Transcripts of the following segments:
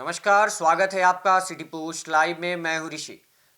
नमस्कार, स्वागत है आपका सिटी पोस्ट लाइव में। मैं हूं ऋषि।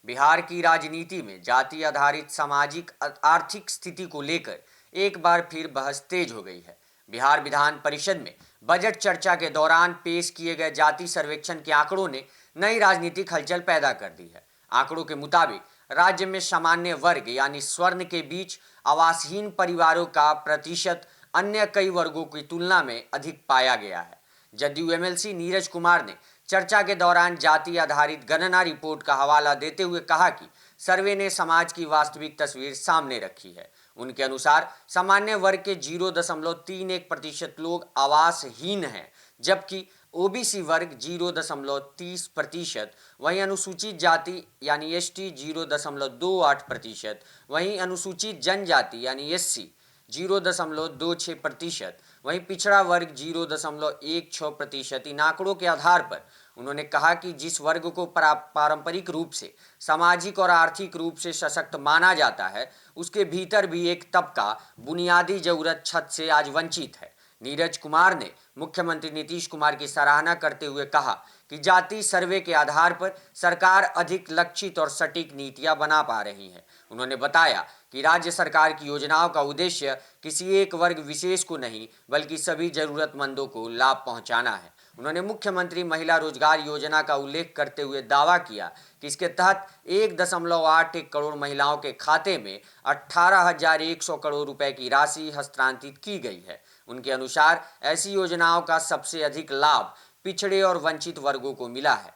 बिहार की राजनीति में जाति आधारित सामाजिक आर्थिक स्थिति को लेकर एक बार फिर बहस तेज हो गई है। बिहार विधान परिषद में बजट चर्चा के दौरान पेश किए गए जाति सर्वेक्षण के आंकड़ों ने नई राजनीतिक हलचल पैदा कर दी है। आंकड़ों के मुताबिक राज्य में सामान्य वर्ग यानी स्वर्ण के बीच आवासहीन परिवारों का प्रतिशत अन्य कई वर्गों की तुलना में अधिक पाया गया है। जदयू एमएलसी नीरज कुमार ने चर्चा के दौरान जाति आधारित गणना रिपोर्ट का हवाला देते हुए कहा कि सर्वे ने समाज की वास्तविक तस्वीर सामने रखी है। उनके अनुसार सामान्य वर्ग के 0.31% लोग आवासहीन हैं, जबकि ओबीसी वर्ग 0.30%, वहीं अनुसूचित जाति यानी एसटी 0.28%, वहीं अनुसूचित जनजाति यानी एससी 0.26%, वहीं पिछड़ा वर्ग 0.16%। इन आंकड़ों के आधार पर उन्होंने कहा कि जिस वर्ग को पारंपरिक रूप से सामाजिक और आर्थिक रूप से सशक्त माना जाता है, उसके भीतर भी एक तबका बुनियादी जरूरत छत से आज वंचित है। नीरज कुमार ने मुख्यमंत्री नीतीश कुमार की सराहना करते हुए कहा कि जाति सर्वे के आधार पर सरकार अधिक लक्षित और सटीक नीतियां बना पा रही है। उन्होंने बताया कि राज्य सरकार की योजनाओं का उद्देश्य किसी एक वर्ग विशेष को नहीं, बल्कि सभी जरूरतमंदों को लाभ पहुंचाना है। उन्होंने मुख्यमंत्री महिला रोजगार योजना का उल्लेख करते हुए दावा किया कि इसके तहत 1.81 करोड़ महिलाओं के खाते में 18,100 करोड़ रुपए की राशि हस्तांतरित की गई है। उनके अनुसार ऐसी योजनाओं का सबसे अधिक लाभ पिछड़े और वंचित वर्गों को मिला है,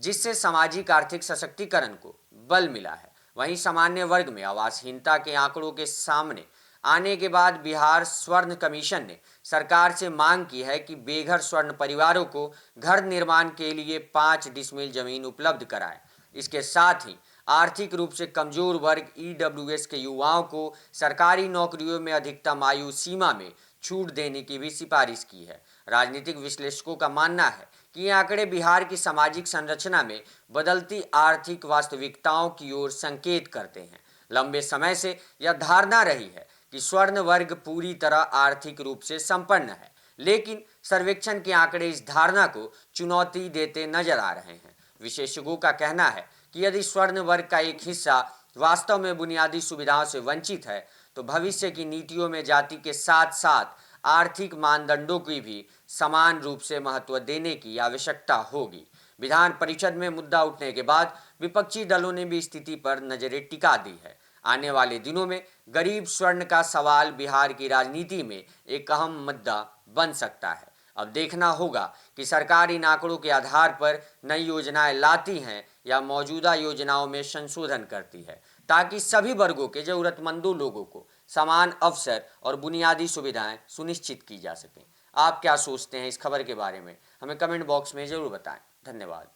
जिससे सामाजिक आर्थिक सशक्तिकरण को बल मिला है। वहीं सामान्य वर्ग में आवासहीनता के आंकड़ों के सामने आने के बाद बिहार स्वर्ण कमीशन ने सरकार से मांग की है कि बेघर स्वर्ण परिवारों को घर निर्माण के लिए 5 डिसमिल जमीन उपलब्ध कराए। इसके साथ ही आर्थिक रूप से कमजोर वर्ग ईडब्ल्यूएस के युवाओं को सरकारी नौकरियों में अधिकतम आयु सीमा में छूट देने की भी सिफारिश की है। राजनीतिक विश्लेषकों का मानना है कि ये आंकड़े बिहार की सामाजिक संरचना में बदलती आर्थिक वास्तविकताओं की ओर संकेत करते हैं। लंबे समय से यह धारणा रही है कि स्वर्ण वर्ग पूरी तरह आर्थिक रूप से संपन्न है, लेकिन सर्वेक्षण के आंकड़े इस धारणा को चुनौती देते नजर आ रहे हैं। विशेषज्ञों का कहना है कि यदि स्वर्ण वर्ग का एक हिस्सा वास्तव में बुनियादी सुविधाओं से वंचित है, तो भविष्य की नीतियों में जाति के साथ साथ आर्थिक मानदंडों की भी समान रूप से महत्व देने की आवश्यकता होगी। विधान परिषद में मुद्दा उठने के बाद विपक्षी दलों ने भी स्थिति पर नजरें टिका दी है। आने वाले दिनों में गरीब स्वर्ण का सवाल बिहार की राजनीति में एक अहम मुद्दा बन सकता है। अब देखना होगा कि सरकार इन आंकड़ों के आधार पर नई योजनाएं लाती हैं या मौजूदा योजनाओं में संशोधन करती है, ताकि सभी वर्गों के जरूरतमंदों लोगों को समान अवसर और बुनियादी सुविधाएं सुनिश्चित की जा सकें। आप क्या सोचते हैं इस खबर के बारे में? हमें कमेंट बॉक्स में जरूर बताएं। धन्यवाद।